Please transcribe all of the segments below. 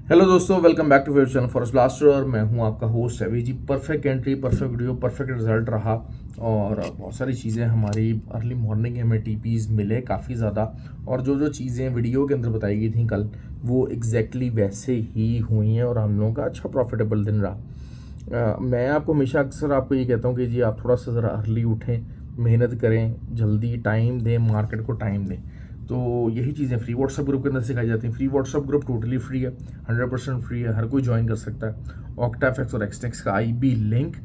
Hello दोस्तों, welcome back to favourite channel forest blaster. और मैं हूं आपका host Ravi ji. Perfect entry, perfect video, perfect result रहा और बहुत सारी चीज़ें हमारी अर्ली मॉर्निंग हमें टीपीज़ मिले काफ़ी ज़्यादा। और जो जो चीज़ें वीडियो के अंदर बताई गई थी कल, वो एग्जैक्टली वैसे ही हुई हैं और हम लोगों का अच्छा प्रॉफिटेबल दिन रहा। मैं आपको हमेशा अक्सर आपको ये कहता हूँ कि जी आप थोड़ा सा ज़रा अर्ली उठें, मेहनत करें, जल्दी टाइम दें, मार्केट को टाइम दें। तो यही चीज़ें फ्री व्हाट्सएप ग्रुप के अंदर सिखाई जाती हैं। Free WhatsApp group totally free है, 100% फ्री है, हर कोई ज्वाइन कर सकता है। ऑक्टाफेक्स और एक्सटेक्स का आईबी लिंक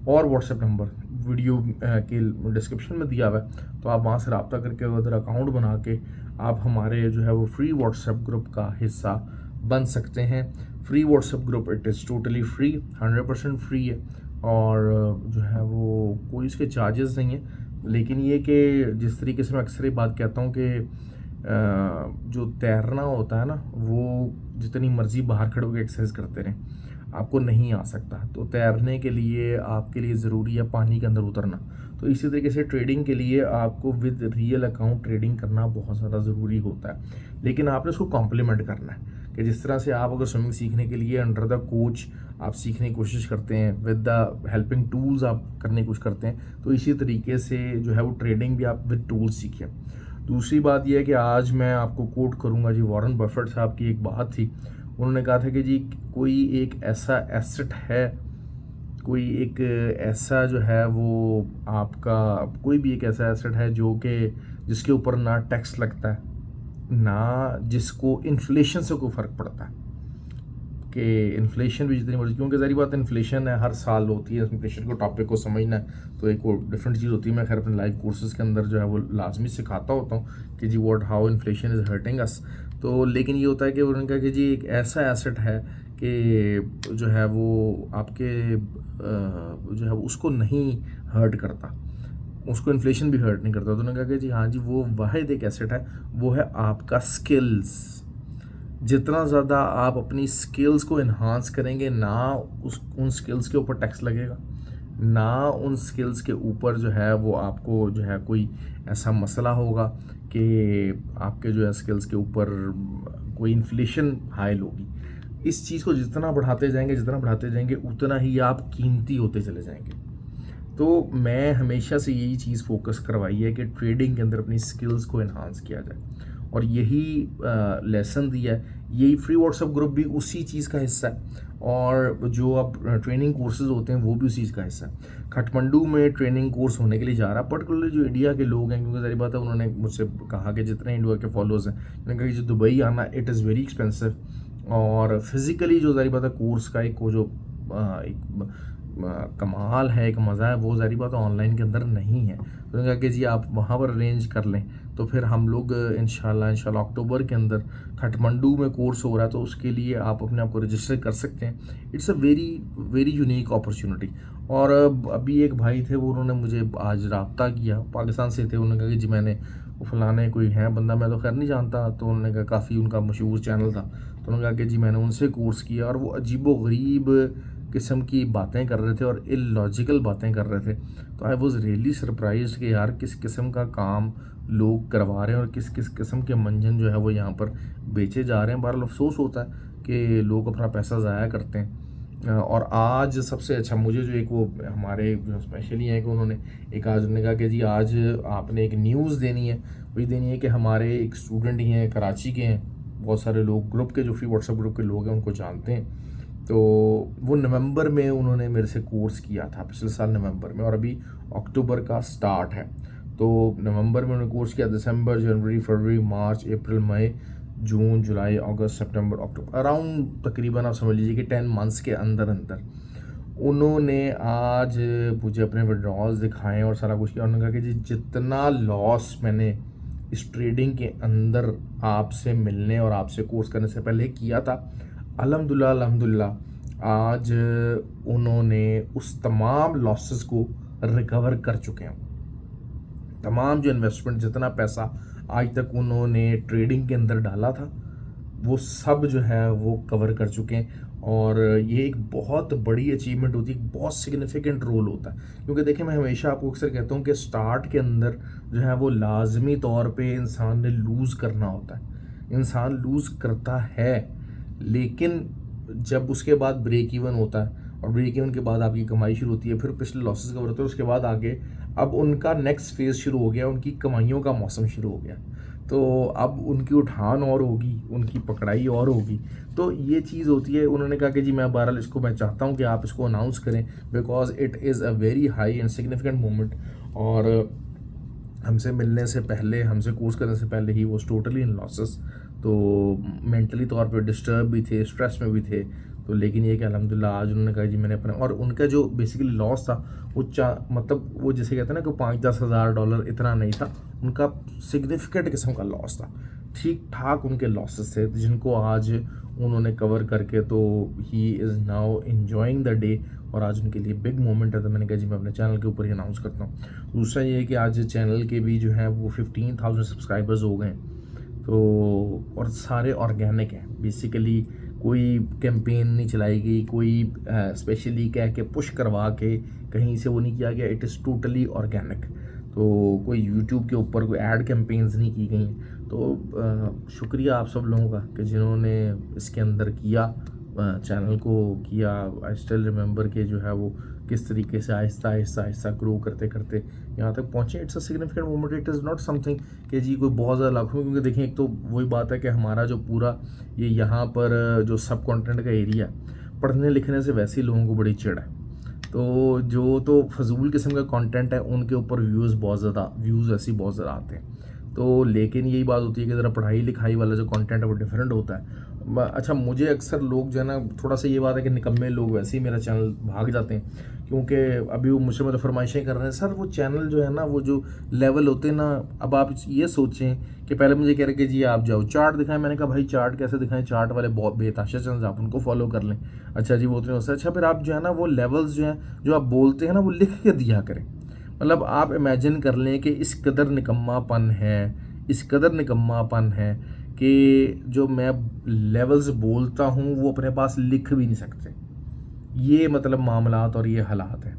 और व्हाट्सएप नंबर वीडियो के डिस्क्रिप्शन में दिया हुआ है, तो आप वहाँ से रब्ता करके उधर अकाउंट बना के आप हमारे जो है वो फ्री व्हाट्सएप ग्रुप का हिस्सा बन सकते हैं। Free WhatsApp group it is totally free, 100% free है और जो है वो कोई इसके चार्जेस नहीं है। लेकिन ये कि जिस तरीके से मैं अक्सर ही बात कहता हूँ कि जो तैरना होता है ना, वो जितनी मर्जी बाहर खड़े होकर एक्सरसाइज करते रहें, आपको नहीं आ सकता। तो तैरने के लिए आपके लिए ज़रूरी है पानी के अंदर उतरना। तो इसी तरीके से ट्रेडिंग के लिए आपको विद रियल अकाउंट ट्रेडिंग करना बहुत ज़्यादा ज़रूरी होता है। लेकिन आपने उसको कॉम्प्लीमेंट करना है कि जिस तरह से आप अगर स्विमिंग सीखने के लिए अंडर द कोच आप सीखने की कोशिश करते हैं, विद द हेल्पिंग टूल्स आप करने की कोशिश करते हैं, तो इसी तरीके से जो है वो ट्रेडिंग भी आप विद टूल्स सीखें। दूसरी बात यह है कि आज मैं आपको कोट करूंगा जी, वॉरेन बफेट साहब की एक बात थी। उन्होंने कहा था कि जी कोई एक ऐसा एसेट है, कोई एक ऐसा जो है वो आपका कोई भी एक ऐसा एसेट है जो कि जिसके ऊपर ना टैक्स लगता है, ना जिसको इन्फ्लेशन से कोई फ़र्क पड़ता है। कि इन्फ्लेशन भी जितनी मर्जी, क्योंकि ज़ाहिर बात है इन्फ्लेशन है, हर साल होती है। इन्फ्लेशन को टॉपिक को समझना है तो एक वो डिफरेंट चीज़ होती है। मैं खैर अपने लाइव कोर्सेज के अंदर जो है वो लाजमी सिखाता होता हूँ कि जी what how inflation is hurting us. तो लेकिन ये होता है कि उन्होंने कहा कि जी एक ऐसा एसेट है कि जो है वो आपके जो है उसको नहीं हर्ट करता, उसको इन्फ्लेशन भी हर्ट नहीं करता। तो उन्होंने कहा कि जी हाँ जी, वो वाहिद एक एसेट है, वो है आपका स्किल्स। जितना ज़्यादा आप अपनी स्किल्स को इन्हांस करेंगे, ना उन स्किल्स के ऊपर टैक्स लगेगा, ना उन स्किल्स के ऊपर जो है वो आपको जो है कोई ऐसा मसला होगा कि आपके जो है स्किल्स के ऊपर कोई इन्फ्लेशन हाइल होगी। इस चीज़ को जितना बढ़ाते जाएंगे, जितना बढ़ाते जाएंगे, उतना ही आप कीमती होते चले जाएंगे। तो मैं हमेशा से यही चीज़ फोकस करवाई है कि ट्रेडिंग के अंदर अपनी स्किल्स को इन्हांस किया जाए और यही लेसन दिया है। यही फ्री व्हाट्सएप ग्रुप भी उसी चीज़ का हिस्सा है और जो अब ट्रेनिंग कोर्सेज होते हैं वो भी उसी चीज़ का हिस्सा है। काठमांडू में ट्रेनिंग कोर्स होने के लिए जा रहा है, पर्टिकुलरली जो इंडिया के लोग हैं, क्योंकि सारी बात है उन्होंने मुझसे कहा कि जितने इंडिया के फॉलोअर्स हैं, उन्होंने कहा कि जो दुबई आना इट इज़ वेरी एक्सपेंसिव और फिज़िकली जो सारी बात है कोर्स का एक वो जो एक कमाल है, एक मज़ा है, वो ज़ाहिर बात है ऑनलाइन के अंदर नहीं है। तो उन्होंने कहा कि जी आप वहाँ पर अरेंज कर लें, तो फिर हम लोग इंशाल्लाह अक्टूबर के अंदर काठमांडू में कोर्स हो रहा है, तो उसके लिए आप अपने आप को रजिस्टर कर सकते हैं। It's a very very unique opportunity. और अभी एक भाई थे, वो उन्होंने मुझे आज रब्ता किया, पाकिस्तान से थे। उन्होंने कहा कि जी मैंने वो फलाने कोई है बंदा, मैं तो खैर नहीं जानता, तो उन्होंने कहा काफ़ी उनका मशहूर चैनल था, तो उन्होंने कहा कि जी मैंने उनसे कोर्स किया और वो अजीबो गरीब किस्म की बातें कर रहे थे और इलॉजिकल बातें कर रहे थे। तो आई वॉज़ रियली सरप्राइज कि यार किस किस्म का काम लोग करवा रहे हैं और किस किस किस्म के मंजन जो है वो यहाँ पर बेचे जा रहे हैं। बहरहाल अफसोस होता है कि लोग अपना पैसा ज़ाया करते हैं। और आज सबसे अच्छा मुझे जो एक वो हमारे जो स्पेशली हैं कि उन्होंने एक आज उन्होंने कहा कि जी आज आपने एक न्यूज़ देनी है। वही देनी है कि हमारे एक स्टूडेंट ही हैं, कराची के हैं, बहुत सारे लोग ग्रुप के जो फ्री व्हाट्सएप ग्रुप के लोग हैं उनको जानते हैं। तो वो नवंबर में उन्होंने मेरे से कोर्स किया था, पिछले साल नवंबर में, और अभी अक्टूबर का स्टार्ट है। तो नवंबर में उन्होंने कोर्स किया, दिसंबर, जनवरी, फरवरी, मार्च, अप्रैल, मई, जून, जुलाई, अगस्त, सितंबर, अक्टूबर, अराउंड तकरीबन आप समझ लीजिए कि 10 मंथ्स के अंदर अंदर उन्होंने आज मुझे अपने विड्रॉल्स दिखाए और सारा कुछ किया। उन्होंने कहा कि जी जितना लॉस मैंने इस ट्रेडिंग के अंदर आपसे मिलने और आपसे कोर्स करने से पहले किया था, अल्हम्दुलिल्लाह अल्हम्दुलिल्लाह आज उन्होंने उस तमाम लॉसेस को रिकवर कर चुके हैं। तमाम जो इन्वेस्टमेंट, जितना पैसा आज तक उन्होंने ट्रेडिंग के अंदर डाला था, वो सब जो है वो कवर कर चुके हैं। और ये एक बहुत बड़ी अचीवमेंट होती है, बहुत सिग्निफिकेंट रोल होता है। क्योंकि देखिए मैं हमेशा आपको अक्सर कहता हूँ कि स्टार्ट के अंदर जो है वो लाजमी तौर पे इंसान ने लूज़ करना होता है, इंसान लूज़ करता है। लेकिन जब उसके बाद ब्रेक इवन होता है और ब्रेक इवन के बाद आपकी कमाई शुरू होती है, फिर पिछले लॉसेस कवर होते हैं, उसके बाद आगे अब उनका नेक्स्ट फेज़ शुरू हो गया, उनकी कमाइयों का मौसम शुरू हो गया। तो अब उनकी उठान और होगी, उनकी पकड़ाई और होगी। तो ये चीज़ होती है। उन्होंने कहा कि जी मैं बहरहाल इसको मैं चाहता हूँ कि आप इसको अनाउंस करें because it is a very high and significant moment. और हमसे मिलने से पहले, हमसे कोर्स करने से पहले he was totally in losses. तो मेंटली तौर पे डिस्टर्ब भी थे, स्ट्रेस में भी थे। तो लेकिन ये कि अल्हम्दुलिल्लाह आज उन्होंने कहा जी मैंने अपने, और उनका जो बेसिकली लॉस था वो मतलब वो जैसे कहते हैं ना कि 5-10 हज़ार डॉलर इतना नहीं था, उनका सिग्निफिकेंट किस्म का लॉस था। ठीक ठाक उनके लॉसेस थे जिनको आज उन्होंने कवर करके, तो he is now enjoying the day. और आज उनके लिए बिग मोमेंट है। तो मैंने कहा जी मैं अपने चैनल के ऊपर ही अनाउंस करता हूँ। दूसरा ये है कि आज चैनल के भी जो है वो 15,000 सब्सक्राइबर्स हो गए। तो और सारे ऑर्गेनिक हैं बेसिकली, कोई कैंपेन नहीं चलाई गई, कोई स्पेशली कह के पुश करवा के कहीं से वो नहीं किया गया। It is totally organic. तो कोई यूट्यूब के ऊपर कोई ऐड कैंपेन्स नहीं की गई। तो शुक्रिया आप सब लोगों का कि जिन्होंने इसके अंदर किया, चैनल को किया। आई स्टिल रिमेंबर कि जो है वो किस तरीके से आहिस्ता आहिस्ता आहिस्ता ग्रो करते करते यहाँ तक पहुँचे। It's a significant moment. It is not something कि जी कोई बहुत ज़्यादा लाखों में, क्योंकि देखिए एक तो वही बात है कि हमारा जो पूरा ये यहाँ पर जो सब कंटेंट का एरिया, पढ़ने लिखने से वैसे ही लोगों को बड़ी चिढ़ है। तो जो तो फजूल किस्म का कंटेंट है उनके ऊपर व्यूज़ ऐसे बहुत ज़्यादा आते हैं। तो लेकिन यही बात होती है कि ज़रा पढ़ाई लिखाई वाला जो कंटेंट है वो डिफरेंट होता है। अच्छा, मुझे अक्सर लोग जो है ना, थोड़ा सा ये बात है कि निकम्मे लोग वैसे ही मेरा चैनल भाग जाते हैं, क्योंकि अभी वो मुझसे मतलब फरमाइशें कर रहे हैं सर वो चैनल जो है ना, वो जो लेवल होते हैं ना। अब आप ये सोचें कि पहले मुझे कह रहे कि जी आप जाओ चार्ट दिखाएं। मैंने कहा भाई चार्ट कैसे दिखाएं, चार्ट वाले बहुत बेताशा चैनल, आप उनको फॉलो कर लें। अच्छा जी वो तो नहीं होता। अच्छा फिर आप जो है ना वो लेवल्स जो हैं जो आप बोलते हैं ना वो लिख के दिया करें। मतलब आप इमेजिन कर लें कि इस कदर निकम्मापन है, इस कदर निकम्मापन है कि जो मैं लेवल्स बोलता हूँ वो अपने पास लिख भी नहीं सकते। ये मतलब मामलात और ये हालात हैं।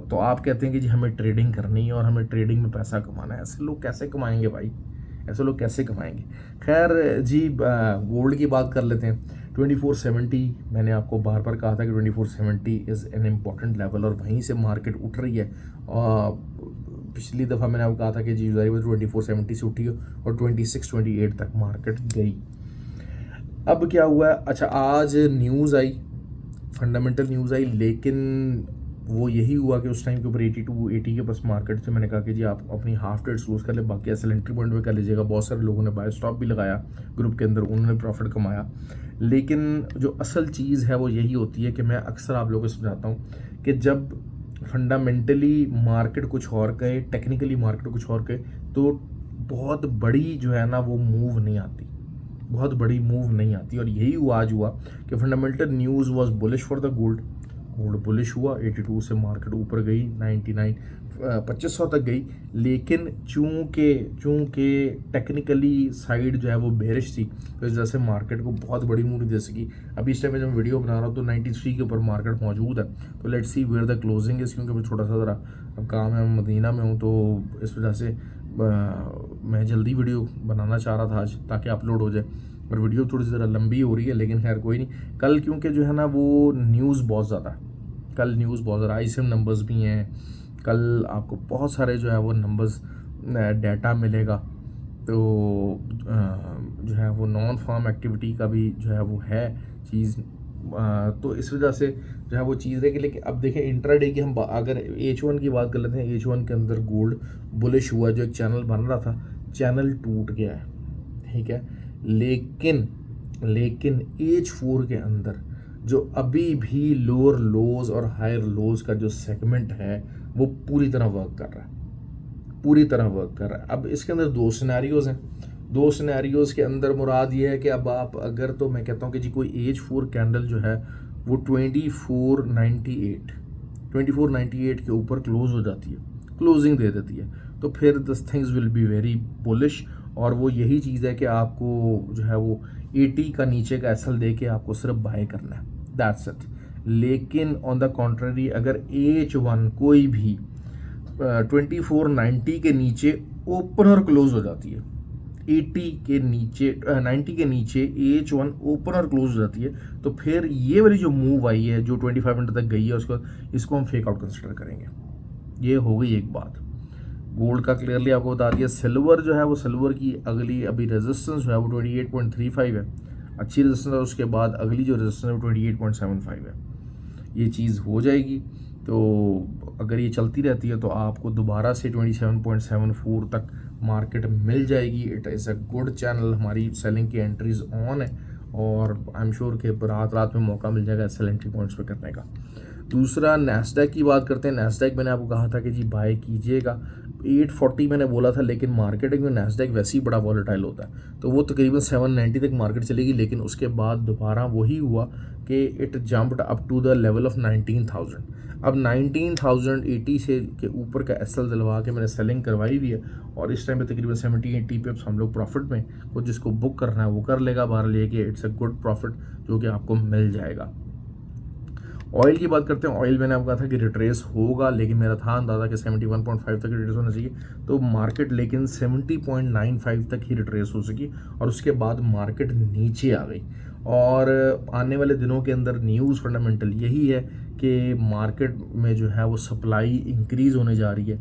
तो आप कहते हैं कि जी हमें ट्रेडिंग करनी है और हमें ट्रेडिंग में पैसा कमाना है। ऐसे लोग कैसे कमाएंगे भाई, ऐसे लोग कैसे कमाएंगे। खैर जी, गोल्ड की बात कर लेते हैं। 2470, मैंने आपको बार बार कहा था कि 2470 इज़ एन इम्पॉर्टेंट लेवल और वहीं से मार्केट उठ रही है। पिछली दफ़ा मैंने आपको कहा था कि जी 2470 से उठी और 26-28 तक मार्केट गई। अब क्या हुआ है, अच्छा आज न्यूज़ आई, फंडामेंटल न्यूज़ आई, लेकिन वो यही हुआ कि उस टाइम के ऊपर 82-80 के पास मार्केट से मैंने कहा कि जी आप अपनी हाफ ट्रेड क्लोज कर ले, बाकी असल एंट्री पॉइंट पे कर लीजिएगा। बहुत सारे लोगों ने बाय स्टॉप भी लगाया ग्रुप के अंदर, उन्होंने प्रॉफिट कमाया। लेकिन जो असल चीज़ है वो यही होती है कि मैं अक्सर आप लोगों को समझाता हूँ कि जब फंडामेंटली मार्केट कुछ और कहे, टेक्निकली मार्केट कुछ और कहे, तो बहुत बड़ी जो है ना वो मूव नहीं आती, बहुत बड़ी मूव नहीं आती। और यही हुआ आज हुआ कि fundamental news was bullish for the gold bullish हुआ। 82 से मार्केट ऊपर गई, 99 2500 तक गई। लेकिन चूँकि टेक्निकली साइड जो है वो बेरिश थी, तो इस वजह से मार्केट को बहुत बड़ी मूव नहीं दे सकी। अभी इस टाइम में जब वीडियो बना रहा हूँ तो 93 के ऊपर मार्केट मौजूद है। तो let's see where the closing is, क्योंकि मैं थोड़ा सा ज़रा अब काम है, मदीना में हूँ, तो इस वजह से मैं जल्दी वीडियो बनाना चाह रहा था आज ताकि अपलोड हो जाए, और वीडियो थोड़ी सी ज़रा लंबी हो रही है। लेकिन खैर कोई नहीं, कल क्योंकि जो है ना वो न्यूज़ बहुत ज़्यादा, कल न्यूज़ बहुत ज़्यादा, ISM नंबर्स भी हैं कल, आपको बहुत सारे जो है वो नंबर्स डाटा मिलेगा। तो जो है वो नॉन फार्म एक्टिविटी का भी जो है वो है चीज़। तो इस वजह से जो है वो चीज़ रहेगी। लेकिन अब देखें इंट्राडे की हम अगर H1 की बात कर लेते हैं, H1 के अंदर गोल्ड बुलिश हुआ, जो एक चैनल बन रहा था चैनल टूट गया है, ठीक है। लेकिन H4 के अंदर जो अभी भी लोअर लोज और हायर लोज का जो सेगमेंट है वो पूरी तरह वर्क कर रहा है, पूरी तरह वर्क कर रहा है। अब इसके अंदर दो सिनेरियोज़ हैं, दो सिनेरियोज़ के अंदर मुराद ये है कि अब आप अगर, तो मैं कहता हूँ कि जी कोई H4 कैंडल जो है वो 2498 के ऊपर क्लोज हो जाती है, क्लोजिंग दे देती है, तो फिर this things will be very bullish. और वो यही चीज़ है कि आपको जो है वो 80 का नीचे का एसएल दे के आपको सिर्फ बाय करना है, दैट्स इट। लेकिन ऑन द कॉन्ट्ररी अगर H1 कोई भी 2490 के नीचे ओपन और क्लोज हो जाती है, 80 के नीचे 90 के नीचे AH1 ओपनर क्लोज हो जाती है, तो फिर ये वाली जो मूव आई है जो 2500 तक गई है उसको इसको हम फेक आउट कंसिडर करेंगे। ये हो गई एक बात। गोल्ड का क्लियरली आपको बता दिया। सिल्वर जो है वो सिल्वर की अगली अभी रेजिस्टेंस जो है वो 28.35 है, अच्छी रेजिस्टेंस है। उसके बाद अगली जो रेजिस्टेंस है वो 28.75 है। ये चीज़ हो जाएगी, तो अगर ये चलती रहती है तो आपको दोबारा से 27.74 तक मार्केट मिल जाएगी। It is a good channel, हमारी सेलिंग की एंट्रीज ऑन है और आई एम श्योर कि रात रात में मौका मिल जाएगा सेल एंट्री पॉइंट्स पे करने का। दूसरा नैस्डैक की बात करते हैं। नैस्डैक मैंने आपको कहा था कि जी बाय कीजिएगा, 840 मैंने बोला था, लेकिन मार्केटिंग में नैस्डैक वैसे ही बड़ा वॉलेटाइल होता है, तो वो तकरीबन 790 तक मार्केट चलेगी। लेकिन उसके बाद दोबारा वही हुआ कि it jumped up to the level of 19,000। अब 19,080 से के ऊपर का एसएल दिलवा के मैंने सेलिंग करवाई हुई है और इस टाइम पे तकरीबन 70-80 पिप्स हम लोग प्रॉफिट में, को जिसको बुक करना है वो कर लेगा बाहर लेके। इट्स अ गुड प्रॉफिट जो कि आपको मिल जाएगा। ऑयल की बात करते हैं। ऑयल मैंने आपको कहा था कि रिट्रेस होगा, लेकिन मेरा था अंदाज़ा कि 71.5 तक रिट्रेस होना चाहिए, तो मार्केट लेकिन 70.95 तक ही रिट्रेस हो सकी और उसके बाद मार्केट नीचे आ गई। और आने वाले दिनों के अंदर न्यूज़ फंडामेंटल यही है कि मार्केट में जो है वो सप्लाई इंक्रीज़ होने जा रही है।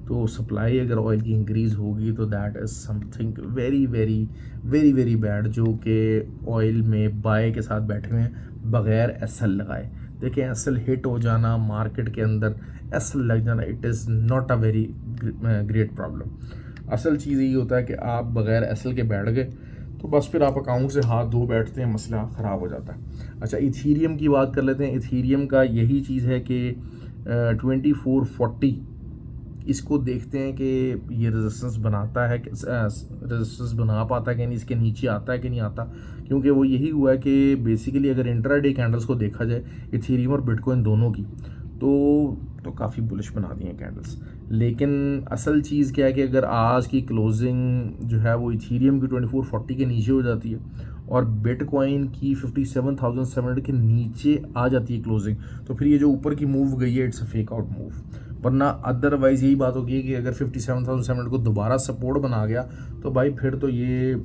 तो सप्लाई अगर ऑयल की इंक्रीज़ होगी तो that is something very very very very bad, जो कि ऑयल में बाय के साथ बैठे हुए हैं बग़ैर एसएल लगाए। देखिए एसएल हिट हो जाना मार्केट के अंदर, एसएल लग जाना, it is not a very great problem. असल चीज़ यही होता है कि आप बग़ैर एसएल के बैठ गए तो बस फिर आप अकाउंट से हाथ धो बैठते हैं, मसला ख़राब हो जाता है। अच्छा, इथीरियम की बात कर लेते हैं। इथीरियम का यही चीज़ है कि 2440 इसको देखते हैं कि ये रेजिस्टेंस बनाता है, रेजिस्टेंस बना पाता है कि नहीं, इसके नीचे आता है कि नहीं आता। क्योंकि वो यही हुआ है कि बेसिकली अगर इंट्राडे कैंडल्स को देखा जाए इथीरियम और बिटकॉइन दोनों की, तो काफ़ी बुलिश बना दी हैं कैंडल्स। लेकिन असल चीज़ क्या है कि अगर आज की क्लोजिंग जो है वो इथीरियम की 2440 के नीचे हो जाती है और बिटकॉइन की 57,700 के नीचे आ जाती है क्लोजिंग, तो फिर ये जो ऊपर की मूव गई है it's a fake out move. वरना अदरवाइज़ यही बात होगी कि अगर 57,700 को दोबारा सपोर्ट बना गया तो भाई फिर तो ये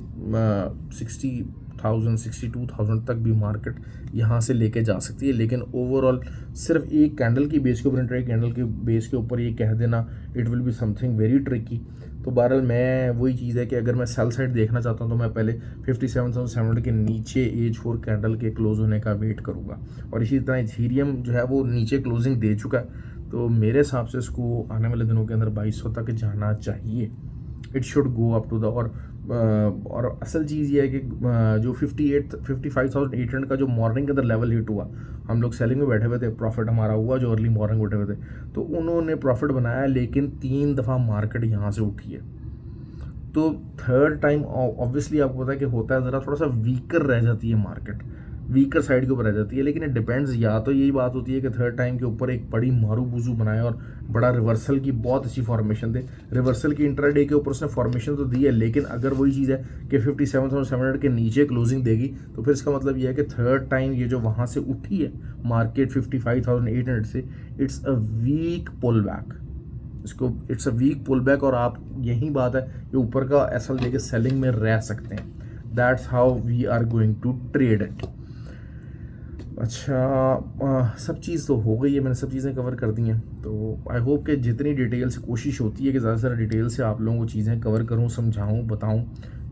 60,000 62,000 तक भी मार्केट यहाँ से लेके जा सकती है। लेकिन ओवरऑल सिर्फ एक कैंडल की बेस के ऊपर, इंट्राडे कैंडल के बेस के ऊपर ये कह देना it will be something very tricky. तो बहरहाल मैं वही चीज़ है कि अगर मैं सेल साइड देखना चाहता हूँ तो मैं पहले 57,700 के नीचे AH4 कैंडल के क्लोज होने का वेट करूँगा। और इसी तरह इथीरियम जो है वो नीचे क्लोजिंग दे चुका है, तो मेरे हिसाब से इसको आने वाले दिनों के अंदर 2200 तक जाना चाहिए। It should go up to the और असल चीज़ ये है कि जो 55,800 का जो मॉर्निंग के अंदर लेवल हिट हुआ, हम लोग सेलिंग में बैठे हुए थे, प्रॉफिट हमारा हुआ जो अर्ली मॉर्निंग बैठे हुए थे, तो उन्होंने प्रॉफिट बनाया, लेकिन 3 दफ़ा मार्केट यहाँ से उठी है। तो थर्ड टाइम ऑब्वियसली आपको पता है कि होता है ज़रा थोड़ा सा वीकर रह जाती है मार्केट, वीकर साइड के ऊपर रह जाती है। लेकिन इट डिपेंड्स, या तो यही बात होती है कि थर्ड टाइम के ऊपर एक बड़ी मारू बुजू बनाए और बड़ा रिवर्सल की बहुत अच्छी फॉर्मेशन दे। रिवर्सल की इंट्राडे के ऊपर उसने फॉर्मेशन तो दी है, लेकिन अगर वही चीज़ है कि 57,700 के नीचे क्लोजिंग देगी तो फिर इसका मतलब ये है कि थर्ड टाइम ये जो वहाँ से उठी है मार्केट 55,800 से, it's a weak pull back. इसको it's a weak pull back और आप यही बात है कि ऊपर का एसएल लेके सेलिंग में रह सकते हैं। That's how we are going to trade it. अच्छा, सब चीज़ तो हो गई है, मैंने सब चीज़ें कवर कर दी हैं। तो आई होप कि जितनी डिटेल से कोशिश होती है कि ज़्यादा से ज़्यादा डिटेल से आप लोगों को चीज़ें कवर करूं, समझाऊं, बताऊं,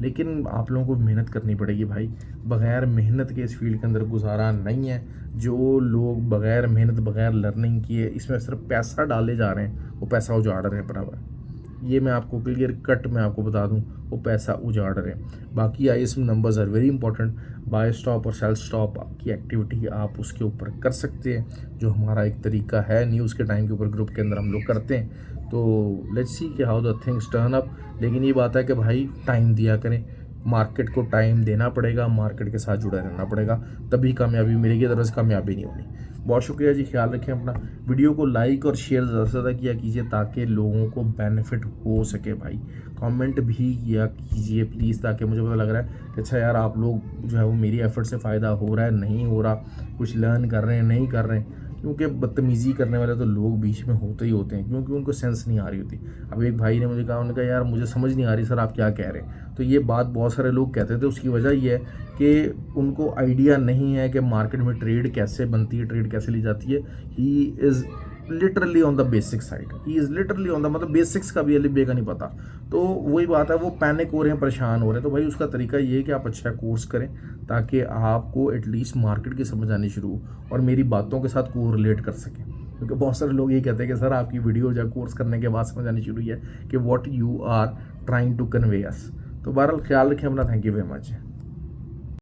लेकिन आप लोगों को मेहनत करनी पड़ेगी भाई। बग़ैर मेहनत के इस फील्ड के अंदर गुजारा नहीं है। जो लोग बग़ैर मेहनत बग़ैर लर्निंग किए इसमें सिर्फ पैसा डाले जा रहे हैं, वो पैसा उजाड़ रहे हैं बराबर। ये मैं आपको क्लियर कट में आपको बता दूं, वो पैसा उजाड़ रहे हैं। बाकी ISM numbers are very important. Buy stop और सेल स्टॉप की एक्टिविटी आप उसके ऊपर कर सकते हैं, जो हमारा एक तरीका है न्यूज़ के टाइम के ऊपर ग्रुप के अंदर हम लोग करते हैं। तो लेट्स सी कि how the things turn up. लेकिन ये बात है कि भाई टाइम दिया करें, मार्केट को टाइम देना पड़ेगा, मार्केट के साथ जुड़ा रहना पड़ेगा, तभी कामयाबी मिलेगी, अदरवाइज़ कामयाबी नहीं होनी। बहुत शुक्रिया जी, ख्याल रखें अपना। वीडियो को लाइक और शेयर ज़्यादा से ज़्यादा किया कीजिए ताकि लोगों को बेनिफिट हो सके भाई। कमेंट भी किया कीजिए प्लीज़, ताकि मुझे पता लग रहा है कि अच्छा यार आप लोग जो है वो मेरी एफर्ट से फ़ायदा हो रहा है, नहीं हो रहा, कुछ लर्न कर रहे हैं, नहीं कर रहे हैं। क्योंकि बदतमीज़ी करने वाले तो लोग बीच में होते ही होते हैं, क्योंकि उनको सेंस नहीं आ रही होती। अब एक भाई ने मुझे कहा, उन्होंने कहा यार मुझे समझ नहीं आ रही सर आप क्या कह रहे हैं। तो ये बात बहुत सारे लोग कहते थे, उसकी वजह ये है कि उनको आइडिया नहीं है कि मार्केट में ट्रेड कैसे बनती है, ट्रेड कैसे ली जाती है। He is literally on the basic side, he is literally on the, मतलब बेसिक्स का भी अली बे का नहीं पता। तो वही बात है, वो पैनिक हो रहे हैं, परेशान हो रहे हैं। तो भाई उसका तरीका ये है कि आप अच्छा कोर्स करें ताकि आपको एटलीस्ट मार्केट की समझ आनी शुरू हो और मेरी बातों के साथ को रिलेट कर सकें। क्योंकि बहुत सारे लोग ये कहते हैं कि सर आपकी वीडियो या कोर्स करने के बाद समझ आनी शुरू हुई है कि what you are trying to convey us. तो बहरहाल ख्याल रखें अपना। Thank you very much.